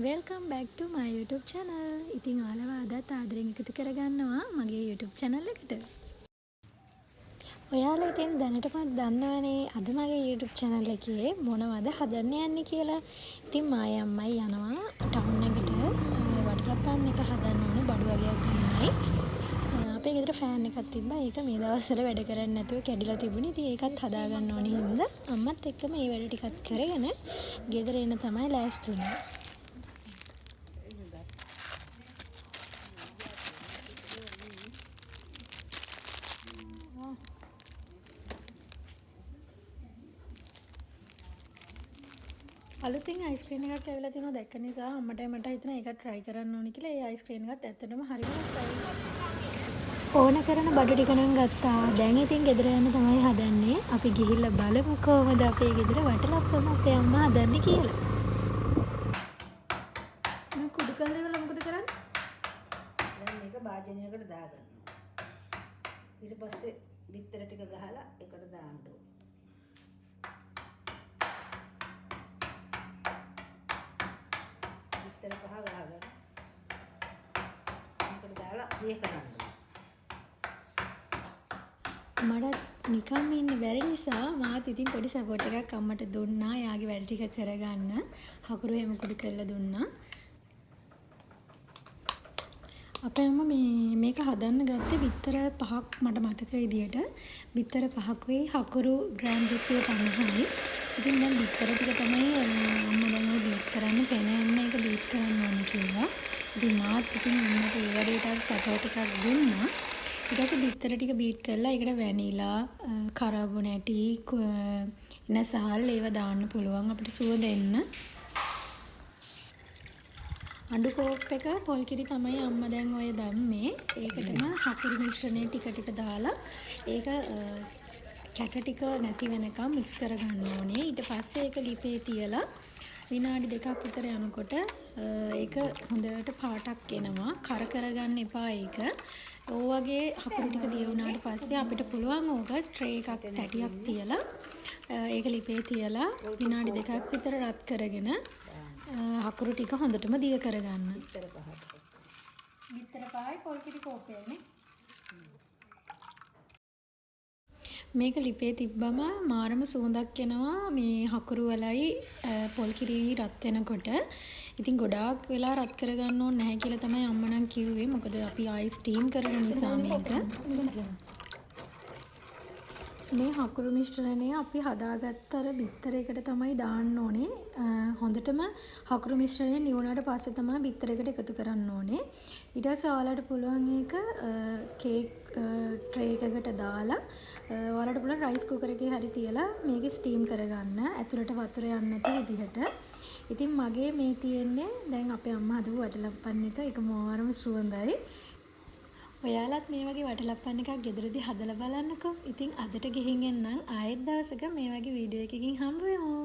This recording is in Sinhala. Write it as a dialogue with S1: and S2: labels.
S1: Welcome back to my YouTube channel. ඉතින් ඔයාලව අදත් ආදරෙන් එකතු කරගන්නවා මගේ YouTube channel එකට. ඔයාලා ඉතින් දැනටමත් දන්නවනේ අද මගේ YouTube channel එකේ මොනවද හදන්න යන්නේ කියලා. ඉතින් මායි අම්මයි යනවා ටවුන් එකට වටලප්පන් එක හදන්න ඕනේ බඩු වගේක් ගන්නයි. අපේ ගෙදර ෆෑන් එකක් තිබ්බා. ඒක මේ දවස්වල වැඩ කරන්නේ නැතුව කැඩිලා තිබුණේ. ඉතින් ඒකත් හදා ගන්න ඕනේ හින්දා අම්මත් එක්ක මේ වැඩ ටිකත් කරගෙන ගෙදර එන්න තමයි ලෑස්ති වුනේ. අලුතින් අයිස්ක්‍රීම් එකක් ඇවිල්ලා තිනවා දැක්ක නිසා අම්මට මට හිතුණා ඒක try කරන්න ඕනි කියලා. ඒ අයිස්ක්‍රීම් එකත් ඇත්තටම හරිම රසයි. ඕන කරන බඩු ටික නම් ගත්තා. දැන් ඉතින් ගෙදර යන්න තමයි හදන්නේ. අපි ගිහිල්ලා බලමු කොහමද අපේ ගෙදර වටලප්පම අපේ අම්මා හදන්නේ කියලා. මම කුඩු කල්ලේ වල මොකද කරන්නේ?
S2: දැන් මේක භාජනයකට දාගන්නවා. ඊට පස්සේ බිත්තර ටික ගහලා එකට දාන්න ඕනේ. බිත්තර පහ ගහගන්න. එකට දාලා දිය කරන්න.
S1: මට නිකම් ඉන්න බැරි නිසා මාත් ඉතින් පොඩි සපෝට් එකක් අම්මට දුන්නා. එයාගේ වැඩ ටික කරගන්න. හකුරු හැම කුඩු කරලා දුන්නා. අපේ අම්මා මේක හදන්න ගත්තේ බිත්තර 5ක් මට මතක විදියට. බිත්තර 5කුයි හකුරු ග්‍රෑම් 250යි. ඉතින් දැන් බිත්තර ටික තමයි අම්මා දැන් ඔය බීට් කරන්න පෙනෙන්න ඒක බීට් කරන්න ඕනේ කියලා. ඉතින් මාත් ඉතින් අම්මට ඒ වැඩේට සපෝට් එකක් දුන්නා. ඊට පස්සේ බිත්තර ටික බීට් කරලා ඒකට වැනිලා, කරබොනැටි, එනසහල් ඒව දාන්න පුළුවන් අපිට සුවඳ එන්න. අඬු කෝප් එක පොල් කිරි තමයි අම්මා දැන් ඔය දැම්මේ. ඒකටම හකුරු මිශ්‍රණය ටික ටික දාලා ඒක කැට ටික නැති වෙනකම් මික්ස් කරගන්න ඕනේ. ඊට පස්සේ ඒක ලිපේ තියලා විනාඩි 2ක් විතර යනකොට ඒක හොඳට පාටක් එනවා. කර කරගන්න එපා ඒක. ඔයගේ හකුරු ටික දිය වුණාට පස්සේ අපිට පුළුවන් ඕක ට්‍රේ එකක් තැටියක් තියලා ඒක ලිපේ තියලා විනාඩි 2ක් විතර රත් කරගෙන හකුරු ටික හොඳටම දිය කරගන්න. බිත්තර පහයි පොල් කිරි කෝපයනේ. මේක ලිපේ තිබ්බම මාරම සුවඳක් එනවා මේ හකුරු වලයි පොල් කිරි රත් වෙනකොට. ඉතින් ගොඩාක් වෙලා රත් කරගන්න ඕනේ නැහැ කියලා තමයි අම්මා නම් කිව්වේ. මොකද අපි ආයි ස්ටීම් කරන නිසා මේක. මේ හකුරු මිශ්‍රණය අපි හදාගත්ත අර බිත්තරයකට තමයි දාන්න ඕනේ. හොඳටම හකුරු මිශ්‍රණය නිවුණාට පස්සේ තමයි බිත්තරයකට එකතු කරන්න ඕනේ. ඊට පස්සේ ඔයාලට පුළුවන් ඒක කේක් ට්‍රේ එකකට දාලා ඔයාලට පුළුවන් රයිස් කුකර් එකේ හරි තියලා මේක ස්ටීම් කරගන්න. ඇතුළට වතුර යන්නේ නැති විදිහට. ඉතින් මගේ මේ තියෙන්නේ දැන් අපේ අම්මා හදපු වටලප්පන් එක. ඒක මාරම සුවඳයි. ඔයාලත් මේ වගේ වටලප්පන් එකක් ගෙදරදී හදලා බලන්නකෝ. ඉතින් අදට ගිහින් එන්නම් ආයෙත් දවසක මේ වගේ වීඩියෝ එකකින් හම්බ වෙමු.